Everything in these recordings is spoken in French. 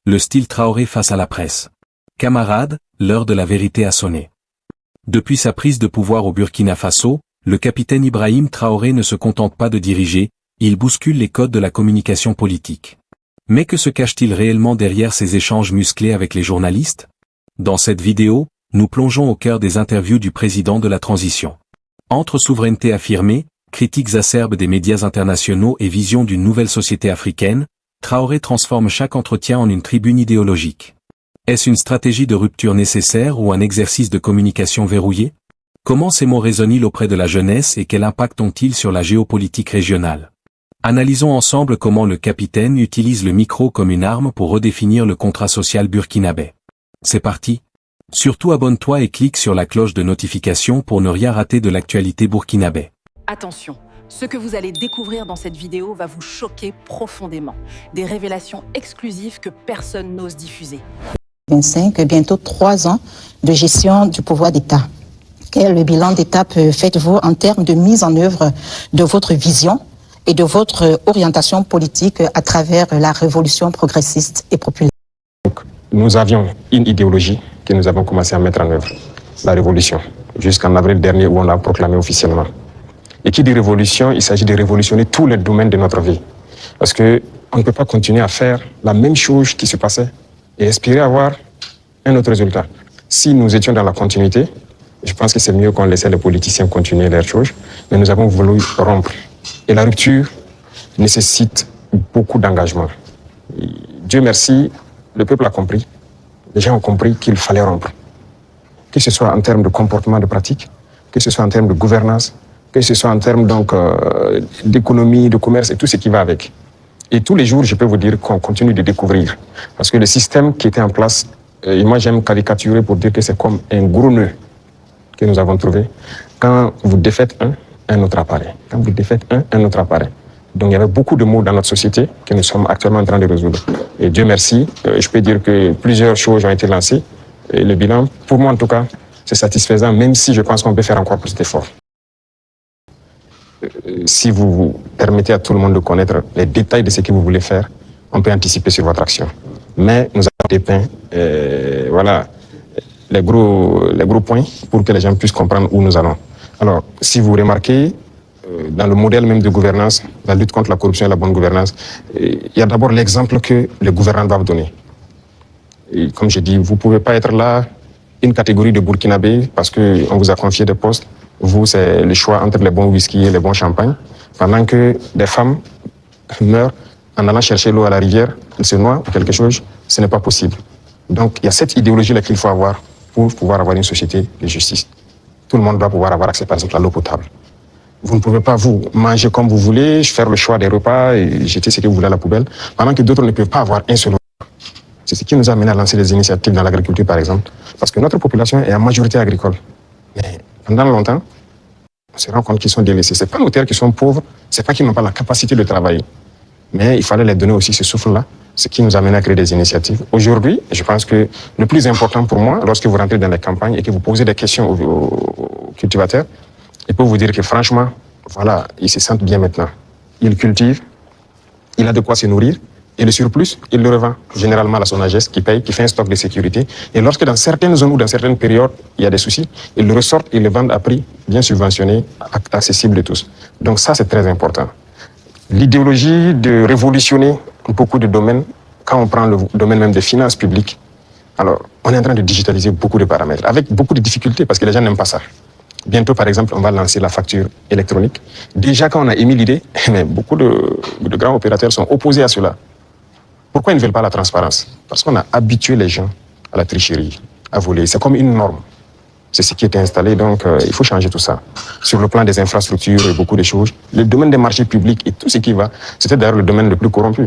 le style Traoré face à la presse. Camarades, l'heure de la vérité a sonné. Depuis sa prise de pouvoir au Burkina Faso, le capitaine Ibrahim Traoré ne se contente pas de diriger, il bouscule les codes de la communication politique. Mais que se cache-t-il réellement derrière ces échanges musclés avec les journalistes? Dans cette vidéo, nous plongeons au cœur des interviews du président de la transition. Entre souveraineté affirmée, critiques acerbes des médias internationaux et vision d'une nouvelle société africaine, Traoré transforme chaque entretien en une tribune idéologique. Est-ce une stratégie de rupture nécessaire ou un exercice de communication verrouillé? Comment ces mots résonnent-ils auprès de la jeunesse et quel impact ont-ils sur la géopolitique régionale? Analysons ensemble comment le capitaine utilise le micro comme une arme pour redéfinir le contrat social burkinabé. C'est parti! Surtout abonne-toi et clique sur la cloche de notification pour ne rien rater de l'actualité burkinabé. Attention, ce que vous allez découvrir dans cette vidéo va vous choquer profondément. Des révélations exclusives que personne n'ose diffuser. 25, bientôt 3 ans de gestion du pouvoir d'État. Quel bilan d'étape faites-vous en termes de mise en œuvre de votre vision et de votre orientation politique à travers la révolution progressiste et populaire? Nous avions une idéologie que nous avons commencé à mettre en œuvre, la révolution, jusqu'en avril dernier où on l'a proclamée officiellement. Et qui dit révolution, il s'agit de révolutionner tous les domaines de notre vie. Parce qu'on ne peut pas continuer à faire la même chose qui se passait et espérer avoir un autre résultat. Si nous étions dans la continuité, je pense que c'est mieux qu'on laissait les politiciens continuer leurs choses, mais nous avons voulu rompre. Et la rupture nécessite beaucoup d'engagement. Dieu merci, le peuple a compris. Les gens ont compris qu'il fallait rompre. Que ce soit en termes de comportement, de pratique, que ce soit en termes de gouvernance, que ce soit en termes d'économie, de commerce et tout ce qui va avec. Et tous les jours, je peux vous dire qu'on continue de découvrir. Parce que le système qui était en place, et moi j'aime caricaturer pour dire que c'est comme un gros nœud que nous avons trouvé. Quand vous défaites un autre apparaît. Quand vous défaites un autre apparaît. Donc il y avait beaucoup de maux dans notre société que nous sommes actuellement en train de résoudre. Et Dieu merci, je peux dire que plusieurs choses ont été lancées. Et le bilan, pour moi en tout cas, c'est satisfaisant, même si je pense qu'on peut faire encore plus d'efforts. Si vous permettez à tout le monde de connaître les détails de ce que vous voulez faire, on peut anticiper sur votre action. Mais nous avons dépeint voilà, les gros points pour que les gens puissent comprendre où nous allons. Alors, si vous remarquez, dans le modèle même de gouvernance, la lutte contre la corruption et la bonne gouvernance, il y a d'abord l'exemple que les gouvernants doivent donner. Et comme je dis, vous ne pouvez pas être là, une catégorie de Burkinabés, parce qu'on vous a confié des postes. Vous, c'est le choix entre les bons whisky et les bons champagnes. Pendant que des femmes meurent en allant chercher l'eau à la rivière, elles se noient ou quelque chose, ce n'est pas possible. Donc, il y a cette idéologie-là qu'il faut avoir pour pouvoir avoir une société de justice. Tout le monde doit pouvoir avoir accès, par exemple, à l'eau potable. Vous ne pouvez pas, vous, manger comme vous voulez, faire le choix des repas et jeter ce que vous voulez à la poubelle, pendant que d'autres ne peuvent pas avoir un seul repas. C'est ce qui nous a amené à lancer des initiatives dans l'agriculture, par exemple. Parce que notre population est en majorité agricole. Mais pendant longtemps, on se rend compte qu'ils sont délaissés. Ce n'est pas nos terres qui sont pauvres, ce n'est pas qu'ils n'ont pas la capacité de travailler. Mais il fallait les donner aussi ce souffle-là, ce qui nous a amené à créer des initiatives. Aujourd'hui, je pense que le plus important pour moi, lorsque vous rentrez dans les campagnes et que vous posez des questions aux cultivateurs, il peut vous dire que franchement, voilà, ils se sentent bien maintenant. Ils cultivent, il a de quoi se nourrir, et le surplus, il le revend généralement à la SONAGES qui paye, qui fait un stock de sécurité. Et lorsque dans certaines zones ou dans certaines périodes, il y a des soucis, ils le ressortent, ils le vendent à prix bien subventionné, accessible de tous. Donc ça, c'est très important. L'idéologie de révolutionner beaucoup de domaines, quand on prend le domaine même des finances publiques, alors on est en train de digitaliser beaucoup de paramètres, avec beaucoup de difficultés parce que les gens n'aiment pas ça. Bientôt, par exemple, on va lancer la facture électronique. Déjà, quand on a émis l'idée, mais beaucoup de grands opérateurs sont opposés à cela. Pourquoi ils ne veulent pas la transparence? Parce qu'on a habitué les gens à la tricherie, à voler. C'est comme une norme. C'est ce qui était installé, donc il faut changer tout ça. Sur le plan des infrastructures et beaucoup de choses, le domaine des marchés publics et tout ce qui va, c'était d'ailleurs le domaine le plus corrompu.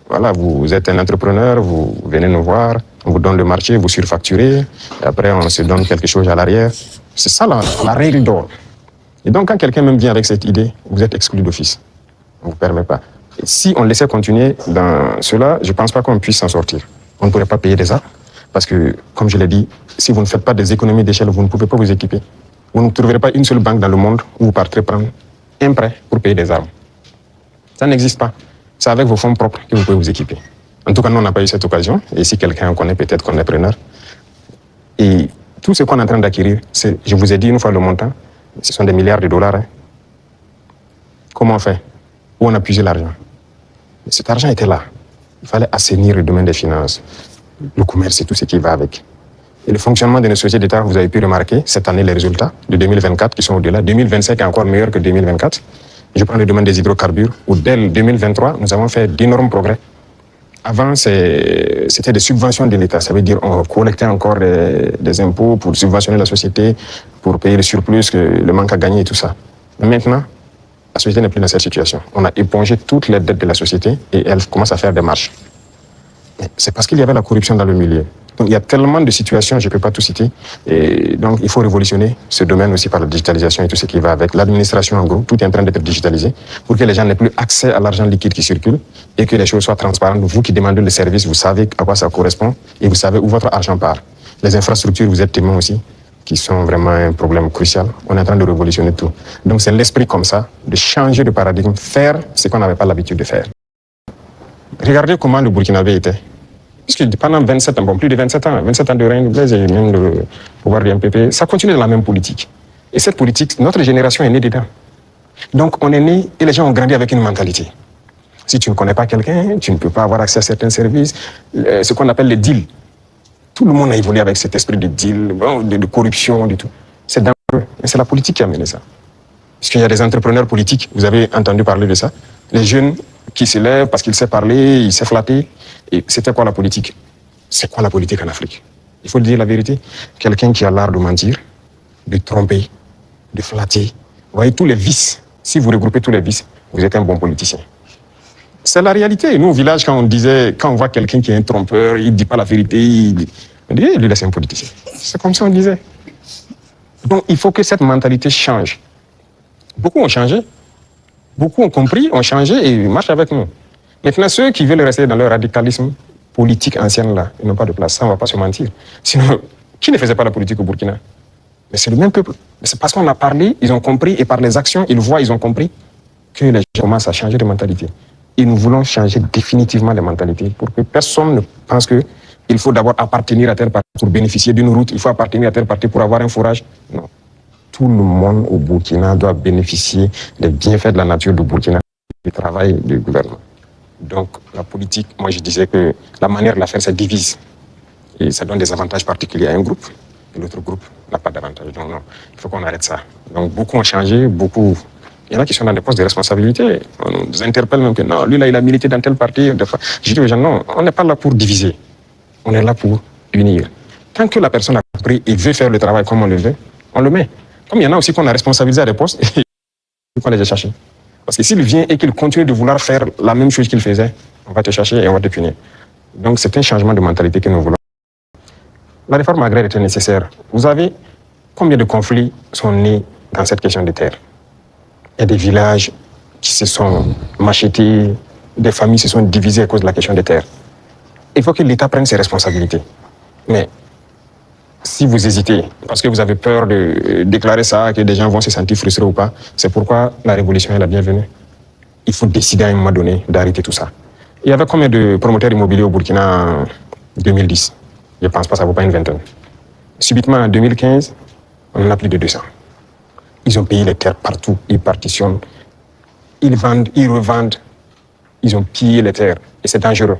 Voilà, vous êtes un entrepreneur, vous venez nous voir, on vous donne le marché, vous surfacturez, et après on se donne quelque chose à l'arrière. C'est ça la règle d'or. Et donc quand quelqu'un même vient avec cette idée, vous êtes exclu d'office. On ne vous permet pas. Et si on laissait continuer dans cela, je ne pense pas qu'on puisse s'en sortir. On ne pourrait pas payer des armes, parce que, comme je l'ai dit, si vous ne faites pas des économies d'échelle, vous ne pouvez pas vous équiper. Vous ne trouverez pas une seule banque dans le monde où vous partez prendre un prêt pour payer des armes. Ça n'existe pas. C'est avec vos fonds propres que vous pouvez vous équiper. En tout cas, nous, on n'a pas eu cette occasion. Et si quelqu'un en connaît, peut-être qu'on est preneur. Et tout ce qu'on est en train d'acquérir, je vous ai dit une fois le montant, ce sont des milliards de dollars. Hein. Comment on fait? Où on a puisé l'argent? Cet argent était là. Il fallait assainir le domaine des finances, le commerce et tout ce qui va avec. Et le fonctionnement de nos sociétés d'État, vous avez pu remarquer cette année les résultats de 2024 qui sont au-delà. 2025 est encore meilleur que 2024. Je prends le domaine des hydrocarbures, où dès 2023, nous avons fait d'énormes progrès. Avant, c'était des subventions de l'État. Ça veut dire qu'on collectait encore des impôts pour subventionner la société, pour payer le surplus, le manque à gagner et tout ça. Mais maintenant, la société n'est plus dans cette situation. On a épongé toutes les dettes de la société et elle commence à faire des marches. C'est parce qu'il y avait la corruption dans le milieu. Donc il y a tellement de situations, je ne peux pas tout citer. Et donc il faut révolutionner ce domaine aussi par la digitalisation et tout ce qui va avec. L'administration en gros, tout est en train d'être digitalisé pour que les gens n'aient plus accès à l'argent liquide qui circule et que les choses soient transparentes. Vous qui demandez le service, vous savez à quoi ça correspond et vous savez où votre argent part. Les infrastructures, vous êtes témoins aussi, qui sont vraiment un problème crucial. On est en train de révolutionner tout. Donc c'est l'esprit comme ça, de changer de paradigme, faire ce qu'on n'avait pas l'habitude de faire. Regardez comment le Burkinabé était. Puisque pendant 27 ans, bon, plus de 27 ans de règne de Blaise et même le pouvoir du MPP, ça continue dans la même politique. Et cette politique, notre génération est née dedans. Donc on est né et les gens ont grandi avec une mentalité. Si tu ne connais pas quelqu'un, tu ne peux pas avoir accès à certains services, ce qu'on appelle les deals. Tout le monde a évolué avec cet esprit de deal, de corruption, du tout. C'est dangereux. Et c'est la politique qui a mené ça. Parce qu'il y a des entrepreneurs politiques, vous avez entendu parler de ça. Les jeunes qui se lèvent parce qu'ils savent parler, ils savent flatter. Et c'était quoi la politique? C'est quoi la politique en Afrique? Il faut dire la vérité. Quelqu'un qui a l'art de mentir, de tromper, de flatter. Vous voyez tous les vices. Si vous regroupez tous les vices, vous êtes un bon politicien. C'est la réalité. Nous, au village, quand on voit quelqu'un qui est un trompeur, il ne dit pas la vérité, on dit, lui, là, c'est un politicien. C'est comme ça qu'on disait. Donc, il faut que cette mentalité change. Beaucoup ont changé. Beaucoup ont compris, ont changé et marchent avec nous. Maintenant, ceux qui veulent rester dans leur radicalisme politique ancienne, là, ils n'ont pas de place. Ça, on ne va pas se mentir. Sinon, qui ne faisait pas la politique au Burkina? Mais c'est le même peuple. C'est parce qu'on a parlé, ils ont compris, et par les actions, ils voient, ils ont compris que les gens commencent à changer de mentalité. Et nous voulons changer définitivement les mentalités pour que personne ne pense qu'il faut d'abord appartenir à tel parti pour bénéficier d'une route, il faut appartenir à tel parti pour avoir un fourrage. Non. Tout le monde au Burkina doit bénéficier des bienfaits de la nature du Burkina, du travail du gouvernement. Donc la politique, moi je disais que la manière de la faire, c'est divise. Et ça donne des avantages particuliers à un groupe, et l'autre groupe n'a pas d'avantage. Donc non, il faut qu'on arrête ça. Donc beaucoup ont changé, beaucoup... Il y en a qui sont dans des postes de responsabilité. On nous interpelle même que non, lui là, il a milité dans tel parti. Je dis aux gens, non, on n'est pas là pour diviser. On est là pour unir. Tant que la personne a compris et veut faire le travail comme on le veut, on le met. Comme il y en a aussi qu'on a responsabilisé à des postes, il faut qu'on les ait cherchés. Parce que s'il vient et qu'il continue de vouloir faire la même chose qu'il faisait, on va te chercher et on va te punir. Donc c'est un changement de mentalité que nous voulons. La réforme agraire était nécessaire. Vous savez combien de conflits sont nés dans cette question de terre? Il y a des villages qui se sont machetés, des familles se sont divisées à cause de la question des terres. Il faut que l'État prenne ses responsabilités. Mais si vous hésitez, parce que vous avez peur de déclarer ça, que des gens vont se sentir frustrés ou pas, c'est pourquoi la révolution est la bienvenue. Il faut décider à un moment donné d'arrêter tout ça. Il y avait combien de promoteurs immobiliers au Burkina en 2010? Je ne pense pas, ça ne vaut pas une vingtaine. Subitement, en 2015, on en a plus de 200. Ils ont payé les terres partout, ils partitionnent, ils vendent, ils revendent, ils ont pillé les terres et c'est dangereux.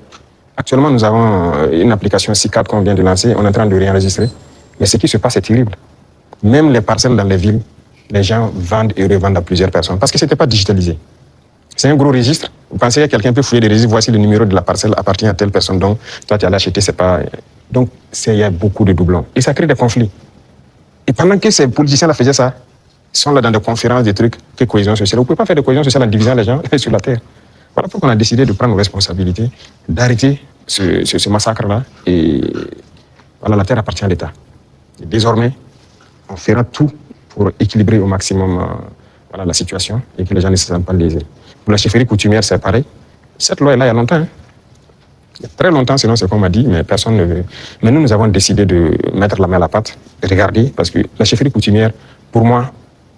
Actuellement, nous avons une application C4 qu'on vient de lancer, on est en train de réenregistrer. Mais ce qui se passe est terrible. Même les parcelles dans les villes, les gens vendent et revendent à plusieurs personnes parce que ce n'était pas digitalisé. C'est un gros registre. Vous pensez que quelqu'un peut fouiller des registres, voici le numéro de la parcelle appartient à telle personne, donc toi tu as l'acheté, c'est pas... Donc il y a beaucoup de doublons et ça crée des conflits. Et pendant que ces politiciens-là faisaient ça, ils sont là dans des conférences, des trucs, que cohésion sociale. Vous ne pouvez pas faire de cohésion sociale en divisant les gens sur la terre. Voilà pourquoi on a décidé de prendre nos responsabilités, d'arrêter ce massacre-là. Et voilà, la terre appartient à l'État. Et désormais, on fera tout pour équilibrer au maximum voilà, la situation et que les gens ne se sentent pas lésés. Pour la chefferie coutumière, c'est pareil. Cette loi est là il y a longtemps. Hein. Il y a très longtemps, sinon c'est qu'on m'a dit, mais personne ne veut. Mais nous avons décidé de mettre la main à la pâte, de regarder, parce que la chefferie coutumière, pour moi,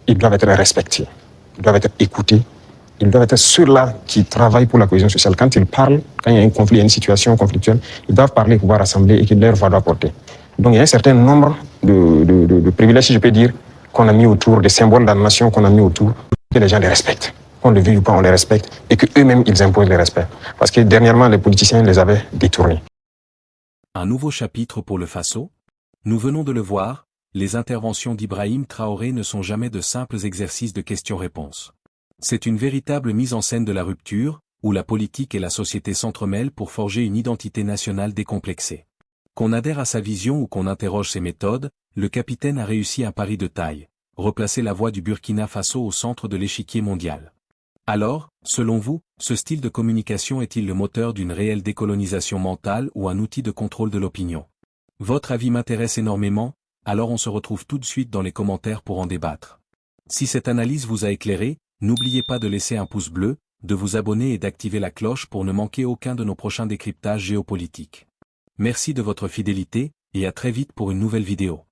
ils doivent être respectés, ils doivent être écoutés ils doivent être ceux-là qui travaillent pour la cohésion sociale. Quand ils parlent, quand il y a un conflit, il y a une situation conflictuelle, ils doivent parler, pouvoir rassembler et que leur voix doit porter. Donc il y a un certain nombre de privilèges, si je peux dire, qu'on a mis autour, des symboles de la nation qu'on a mis autour, que les gens les respectent. Qu'on le veuille ou pas, on les respecte et qu'eux-mêmes, ils imposent le respect. Parce que dernièrement, les politiciens les avaient détournés. Un nouveau chapitre pour le Faso? Nous venons de le voir, les interventions d'Ibrahim Traoré ne sont jamais de simples exercices de questions-réponses. C'est une véritable mise en scène de la rupture, où la politique et la société s'entremêlent pour forger une identité nationale décomplexée. Qu'on adhère à sa vision ou qu'on interroge ses méthodes, le capitaine a réussi un pari de taille, replacer la voix du Burkina Faso au centre de l'échiquier mondial. Alors, selon vous, ce style de communication est-il le moteur d'une réelle décolonisation mentale ou un outil de contrôle de l'opinion? Votre avis m'intéresse énormément, alors on se retrouve tout de suite dans les commentaires pour en débattre. Si cette analyse vous a éclairé, n'oubliez pas de laisser un pouce bleu, de vous abonner et d'activer la cloche pour ne manquer aucun de nos prochains décryptages géopolitiques. Merci de votre fidélité, et à très vite pour une nouvelle vidéo.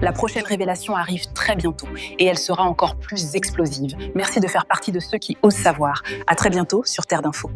La prochaine révélation arrive très bientôt et elle sera encore plus explosive. Merci de faire partie de ceux qui osent savoir. À très bientôt sur Terre d'Info.